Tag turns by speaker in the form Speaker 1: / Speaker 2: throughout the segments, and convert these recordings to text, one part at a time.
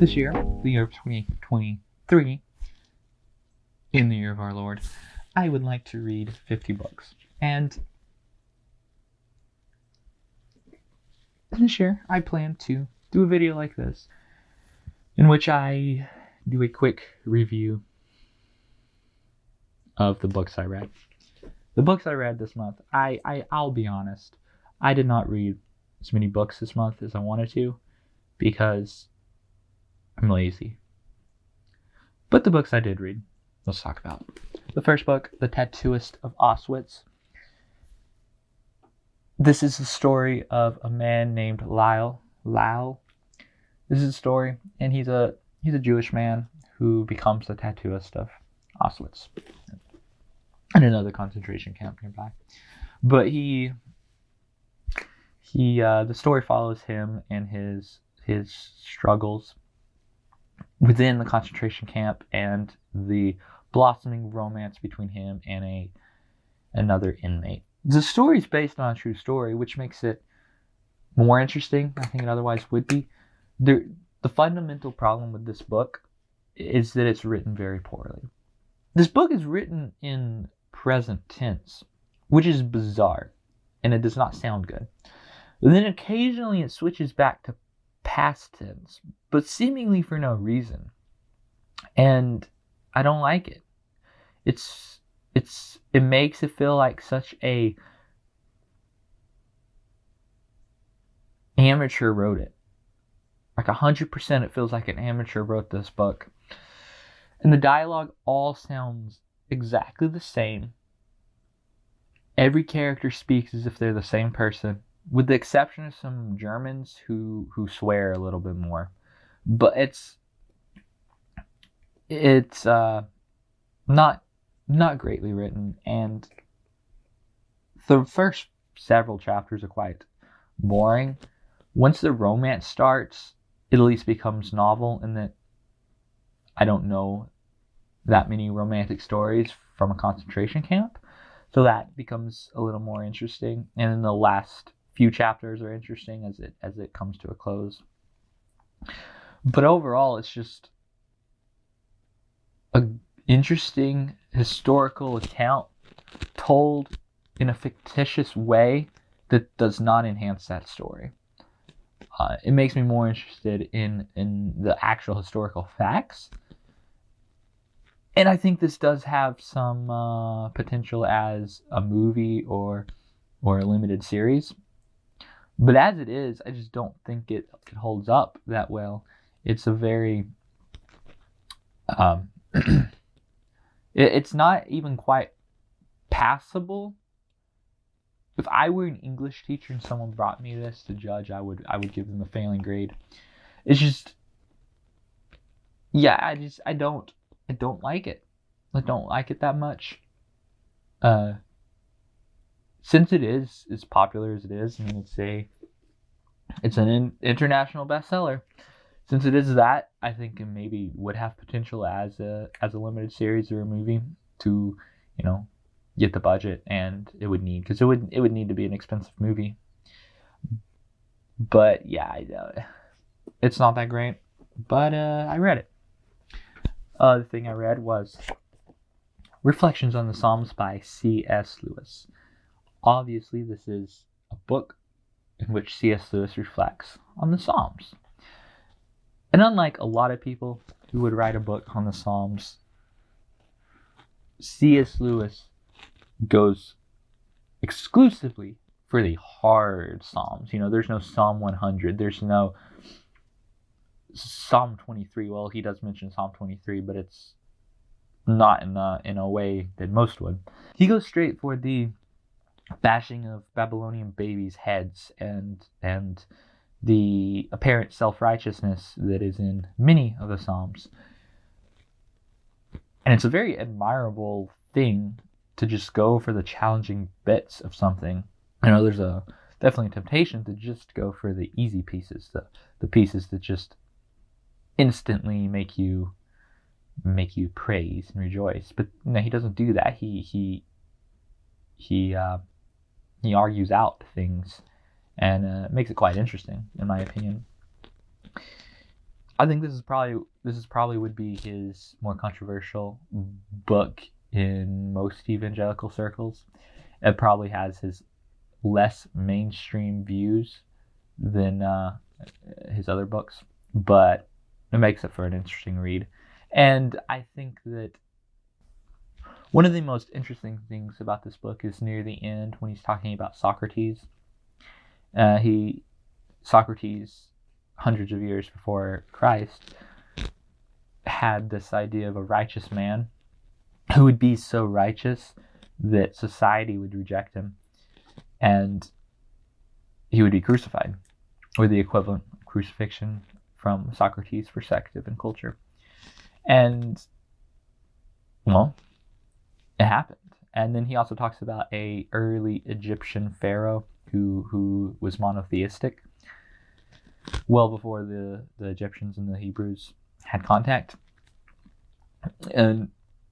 Speaker 1: This year, the year of 2023, in the year of our Lord, I would like to read 50 books. And this year, I plan to do a video like this, in which I do a quick review of the books I read. The books I read this month, I'll be honest, I did not read as many books this month as I wanted to, because I'm lazy. But the books I did read, let's talk about. The first book, The Tattooist of Auschwitz. This is the story of a man named Lyle. This is a story, and he's a Jewish man who becomes the tattooist of Auschwitz and another concentration camp nearby. But the story follows him and his struggles within the concentration camp and the blossoming romance between him and another inmate. The story is based on a true story, which makes it more interesting, I think it otherwise would be. The fundamental problem with this book is that it's written very poorly. This book is written in present tense, which is bizarre, and it does not sound good. But then occasionally it switches back to past tense, but seemingly for no reason. And I don't like it. It makes it feel like such a amateur wrote it. Like 100% it feels like an amateur wrote this book. And the dialogue all sounds exactly the same. Every character speaks as if they're the same person, with the exception of some Germans who swear a little bit more. But it's not greatly written, and the first several chapters are quite boring. Once the romance starts, it at least becomes novel in that I don't know that many romantic stories from a concentration camp, so that becomes a little more interesting. And then the last few chapters are interesting as it comes to a close. But overall, it's just an interesting historical account told in a fictitious way that does not enhance that story. It makes me more interested in the actual historical facts. And I think this does have some potential as a movie or a limited series. But as it is, I just don't think it holds up that well. It's a very... it's not even quite passable. If I were an English teacher and someone brought me this to judge, I would give them a failing grade. It's just... yeah, I don't like it. I don't like it that much. Since it is as popular as it is, I mean, it's an international bestseller. Since it is that, I think it maybe would have potential as a limited series or a movie to, get the budget and it would need, because it would need to be an expensive movie. But yeah, it's not that great. But I read it. The thing I read was Reflections on the Psalms by C.S. Lewis. Obviously, this is a book in which C.S. Lewis reflects on the Psalms. And unlike a lot of people who would write a book on the Psalms, C.S. Lewis goes exclusively for the hard Psalms. There's no Psalm 100. There's no Psalm 23. Well, he does mention Psalm 23, but it's not in a way that most would. He goes straight for the bashing of Babylonian babies' heads and the apparent self-righteousness that is in many of the Psalms. And it's a very admirable thing to just go for the challenging bits of something. There's definitely a temptation to just go for the easy pieces, the pieces that just instantly make you praise and rejoice. But no, he doesn't do that. He argues out things and makes it quite interesting, in my opinion. I think this is probably would be his more controversial book in most evangelical circles. It probably has his less mainstream views than his other books, but it makes it for an interesting read. And I think that one of the most interesting things about this book is near the end when he's talking about Socrates. Socrates, hundreds of years before Christ, had this idea of a righteous man who would be so righteous that society would reject him and he would be crucified, or the equivalent of crucifixion from Socrates' perspective and culture. And, well, it happened. And then he also talks about a early Egyptian pharaoh who was monotheistic, well before the Egyptians and the Hebrews had contact. And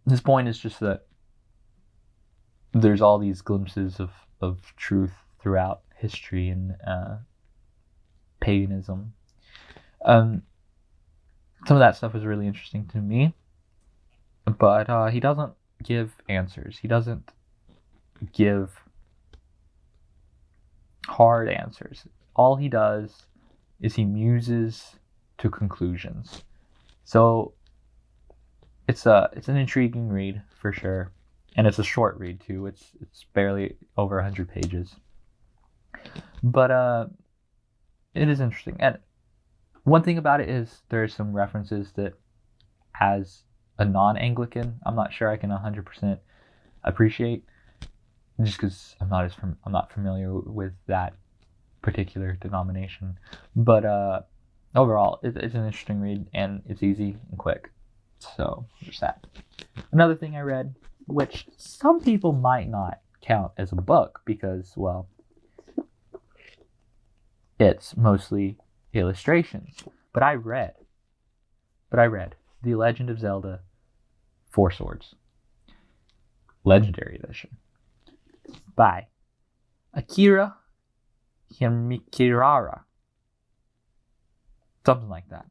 Speaker 1: his point is just that there's all these glimpses of truth throughout history and paganism. Some of that stuff is really interesting to me, but he doesn't give answers. He doesn't give hard answers. All he does is he muses to conclusions. So it's an intriguing read for sure, and it's a short read too. It's barely over 100 pages, but it is interesting. And one thing about it is there's some references that, as a non-Anglican, I'm not sure I can 100% appreciate, just because I'm not familiar with that particular denomination. But overall, it's an interesting read, and it's easy and quick. So there's that. Another thing I read, which some people might not count as a book because, well, it's mostly illustrations. But I read The Legend of Zelda: Four Swords, Legendary Edition, by Akira Himekawa. Something like that.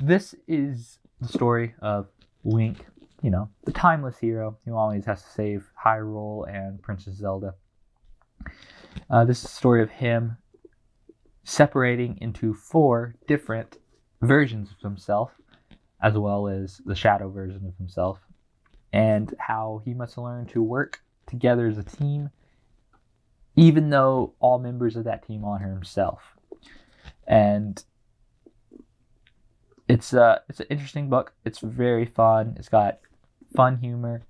Speaker 1: This is the story of Link, the timeless hero who always has to save Hyrule and Princess Zelda. This is the story of him separating into 4 different versions of himself, as well as the shadow version of himself, and how he must learn to work together as a team, even though all members of that team are himself. And it's an interesting book. It's very fun. It's got fun humor,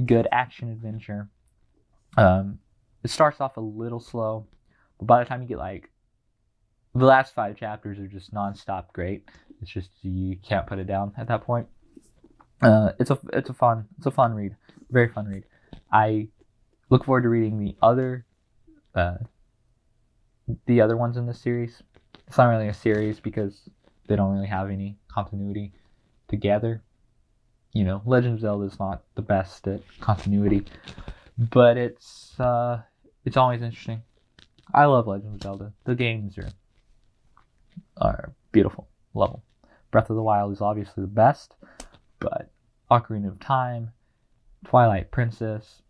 Speaker 1: good action adventure. It starts off a little slow, but by the time you get the last 5 chapters are just nonstop great. It's just you can't put it down at that point. It's a fun read, very fun read. I look forward to reading the other ones in this series. It's not really a series because they don't really have any continuity together. Legend of Zelda is not the best at continuity, but it's always interesting. I love Legend of Zelda. The games are beautiful. Love them. Breath of the Wild is obviously the best, but Ocarina of Time, Twilight Princess,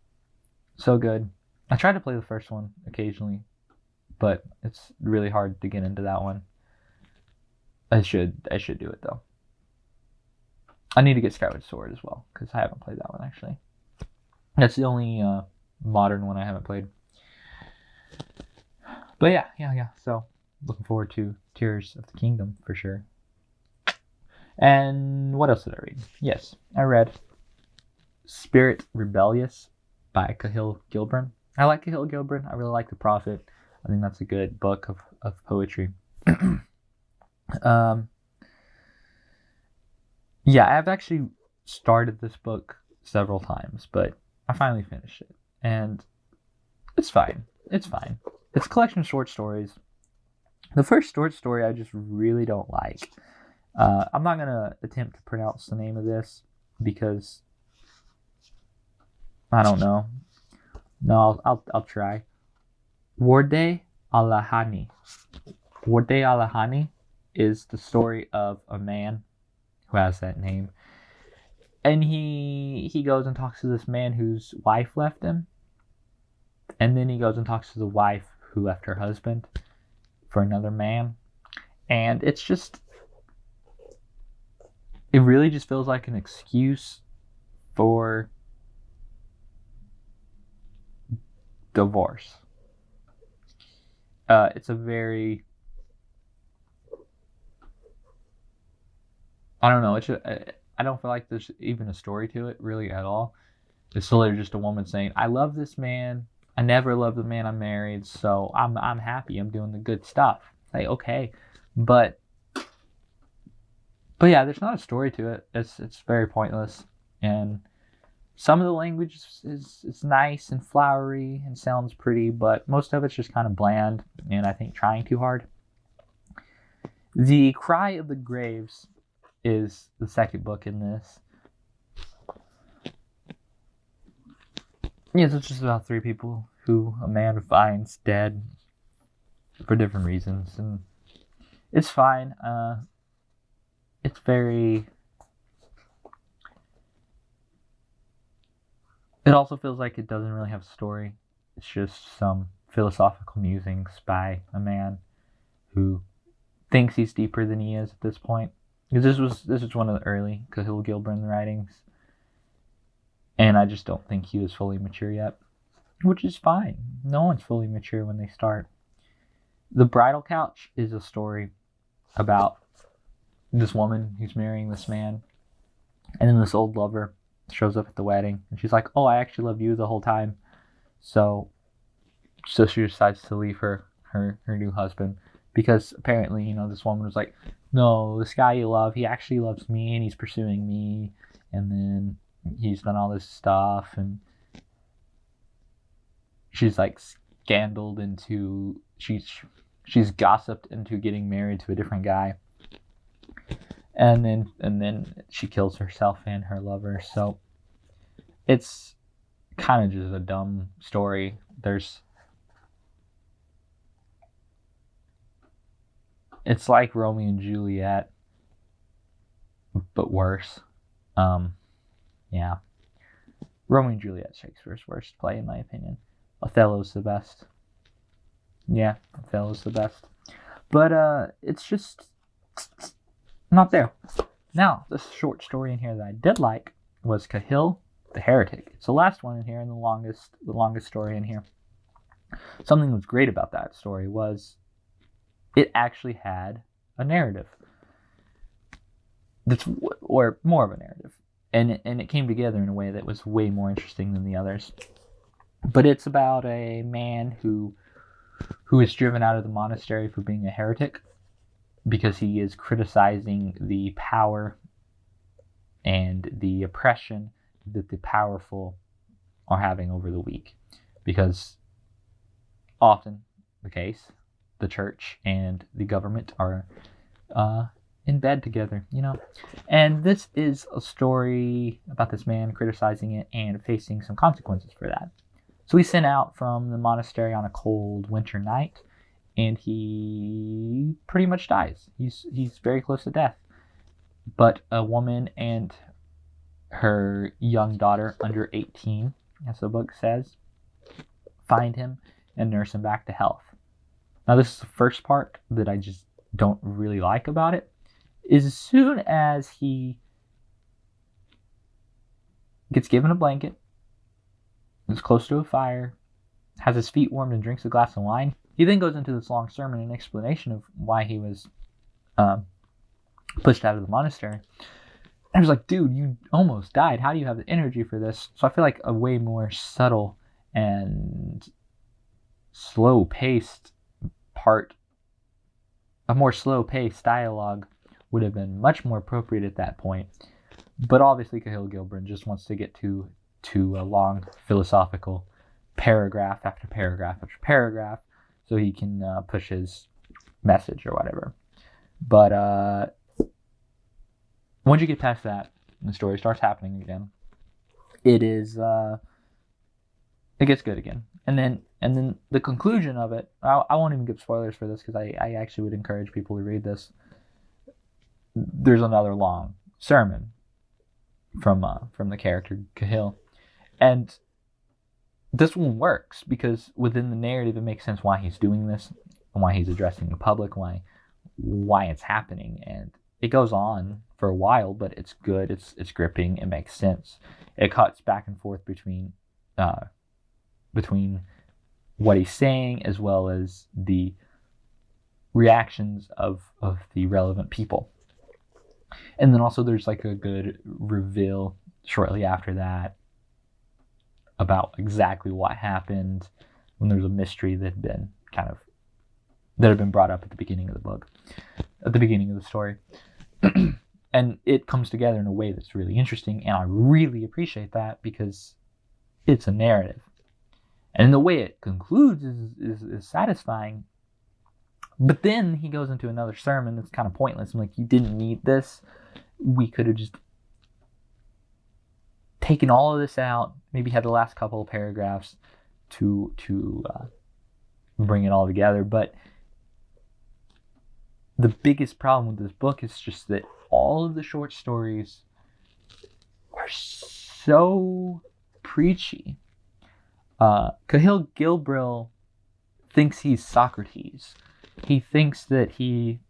Speaker 1: so good. I tried to play the first one occasionally, but it's really hard to get into that one. I should do it though. I need to get Skyward Sword as well, because I haven't played that one actually. That's the only modern one I haven't played. But yeah. So looking forward to Tears of the Kingdom for sure. And what else did I read? Yes, I read Spirit Rebellious by Kahil Gilbran. I like Kahil Gilbran. I really like The Prophet. I think that's a good book of poetry. Yeah, I've actually started this book several times, but I finally finished it. And it's fine. It's a collection of short stories. The first short story I just really don't like. I'm not going to attempt to pronounce the name of this because I don't know. No, I'll try. Worde Alahani. is the story of a man who has that name. And he goes and talks to this man whose wife left him. And then he goes and talks to the wife who left her husband for another man. And it's just... It really just feels like an excuse for divorce. It's a very... I don't know. I don't feel like there's even a story to it really at all. It's literally just a woman saying, "I love this man. I never loved the man I married, so I'm happy. I'm doing the good stuff." Like, okay, but yeah, there's not a story to it. It's very pointless, and some of the language is nice and flowery and sounds pretty, but most of it's just kind of bland and I think trying too hard. The Cry of the Graves is the second book in this. Yes, it's just about 3 people who a man finds dead for different reasons, and it's fine. It's very... It also feels like it doesn't really have a story. It's just some philosophical musings by a man who thinks he's deeper than he is at this point. Because this was one of the early Kahil Gilbran writings. And I just don't think he was fully mature yet. Which is fine. No one's fully mature when they start. The Bridal Couch is a story about this woman who's marrying this man. And then this old lover shows up at the wedding. And she's like, "Oh, I actually love you the whole time." So she decides to leave her new husband. Because apparently, this woman was like, "No, this guy you love, he actually loves me and he's pursuing me. And then he's done all this stuff." And she's like scandaled into... She's gossiped into getting married to a different guy. And then she kills herself and her lover. So it's kind of just a dumb story. It's like Romeo and Juliet, but worse. Yeah. Romeo and Juliet, Shakespeare's worst play, in my opinion. Othello's the best. Yeah, Othello's the best. But it's just not there. Now, this short story in here that I did like was Kahil the Heretic. It's the last one in here and the longest story in here. Something that was great about that story was it actually had a narrative. Or more of a narrative. And it came together in a way that was way more interesting than the others. But it's about a man who is driven out of the monastery for being a heretic because he is criticizing the power and the oppression that the powerful are having over the weak. Because often the case, the church and the government are in bed together, And this is a story about this man criticizing it and facing some consequences for that. So he's sent out from the monastery on a cold winter night, and he pretty much dies. He's very close to death. But a woman and her young daughter, under 18, as the book says, find him and nurse him back to health. Now, this is the first part that I just don't really like about it, is as soon as he gets given a blanket, is close to a fire, has his feet warmed and drinks a glass of wine, he then goes into this long sermon and explanation of why he was pushed out of the monastery. And I was like, dude, you almost died. How do you have the energy for this? So I feel like a way more subtle and slow-paced a more slow-paced dialogue would have been much more appropriate at that point. But obviously Kahil Gilbran just wants to get to a long philosophical paragraph after paragraph after paragraph so he can push his message or whatever. But once you get past that, the story starts happening again. It gets good again. And then the conclusion of it, I won't even give spoilers for this because I actually would encourage people to read this. there's another long sermon from the character Kahil, and this one works because within the narrative it makes sense why he's doing this, and why he's addressing the public, why it's happening, and it goes on for a while, but it's good. It's gripping. It makes sense. It cuts back and forth between what he's saying as well as the reactions of the relevant people. And then also there's like a good reveal shortly after that about exactly what happened, when there's a mystery that had been brought up at the beginning of the book, at the beginning of the story. And it comes together in a way that's really interesting, and I really appreciate that because it's a narrative. And the way it concludes is satisfying. But then he goes into another sermon that's kind of pointless. I'm like, you didn't need this. We could have just taken all of this out, maybe had the last couple of paragraphs to bring it all together. But the biggest problem with this book is just that all of the short stories are so preachy. Kahil Gilbran thinks he's Socrates. He thinks that he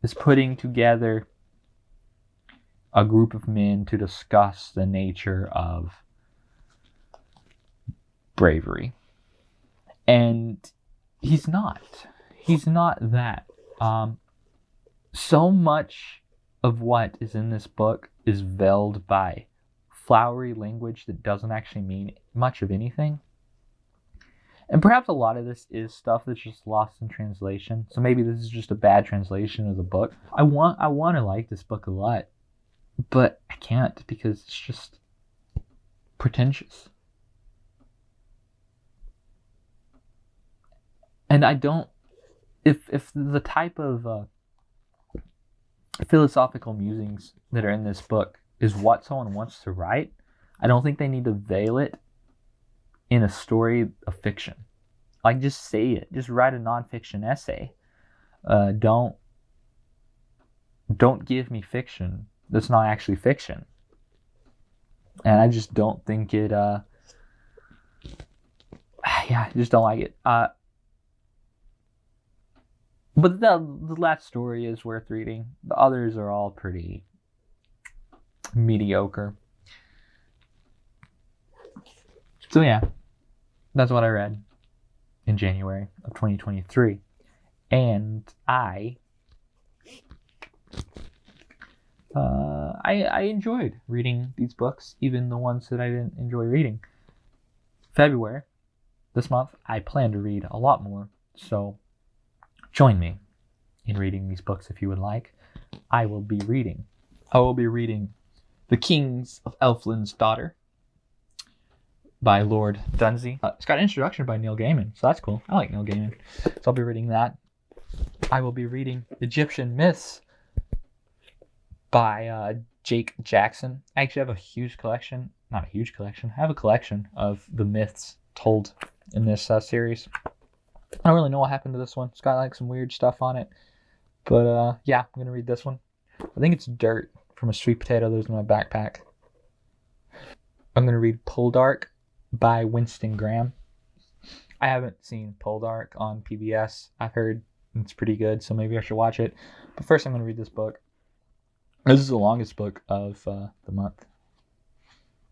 Speaker 1: is putting together a group of men to discuss the nature of bravery. And he's not. He's not that. So much of what is in this book is veiled by flowery language that doesn't actually mean much of anything. And perhaps a lot of this is stuff that's just lost in translation. So maybe this is just a bad translation of the book. I want to like this book a lot, but I can't because it's just pretentious. And I don't, if the type of philosophical musings that are in this book is what someone wants to write, I don't think they need to veil it in a story of fiction. Like, just say it. Just write a nonfiction essay. Don't give me fiction that's not actually fiction. And I just don't think it, I just don't like it. But the last story is worth reading. The others are all pretty mediocre. So yeah, that's what I read in January of 2023. And I enjoyed reading these books, even the ones that I didn't enjoy reading. February, this month, I plan to read a lot more, so join me in reading these books if you would like. I will be reading The Kings of Elfland's Daughter by Lord Dunsey. It's got an introduction by Neil Gaiman, so that's cool. I like Neil Gaiman. So I'll be reading that. I will be reading Egyptian Myths by Jake Jackson. I actually have a huge collection. Not a huge collection. I have a collection of the myths told in this series. I don't really know what happened to this one. It's got like some weird stuff on it. But yeah, I'm going to read this one. I think it's dirt from a sweet potato that was in my backpack. I'm going to read Poldark by Winston Graham. I haven't seen Poldark on PBS. I've heard it's pretty good, so maybe I should watch it. But first I'm going to read this book. This is the longest book of the month.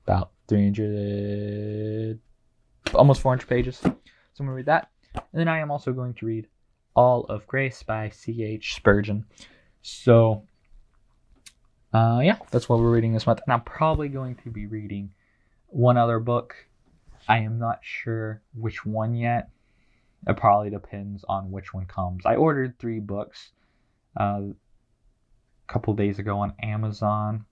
Speaker 1: About 300, almost 400 pages. So I'm going to read that. And then I am also going to read All of Grace by C.H. Spurgeon. So, yeah, that's what we're reading this month. And I'm probably going to be reading one other book. I am not sure which one yet. It probably depends on which one comes. I ordered 3 books a couple days ago on Amazon.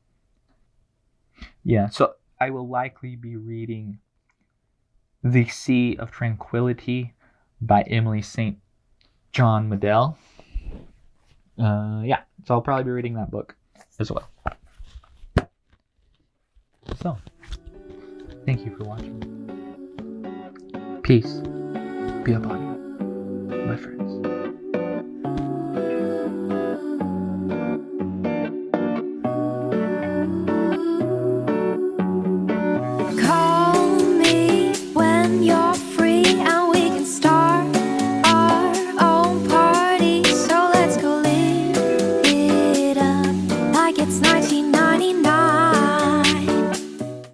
Speaker 1: Yeah, so I will likely be reading The Sea of Tranquility by Emily St. John Medell. Yeah, so I'll probably be reading that book as well. So, thank you for watching. Peace be upon you, my friends.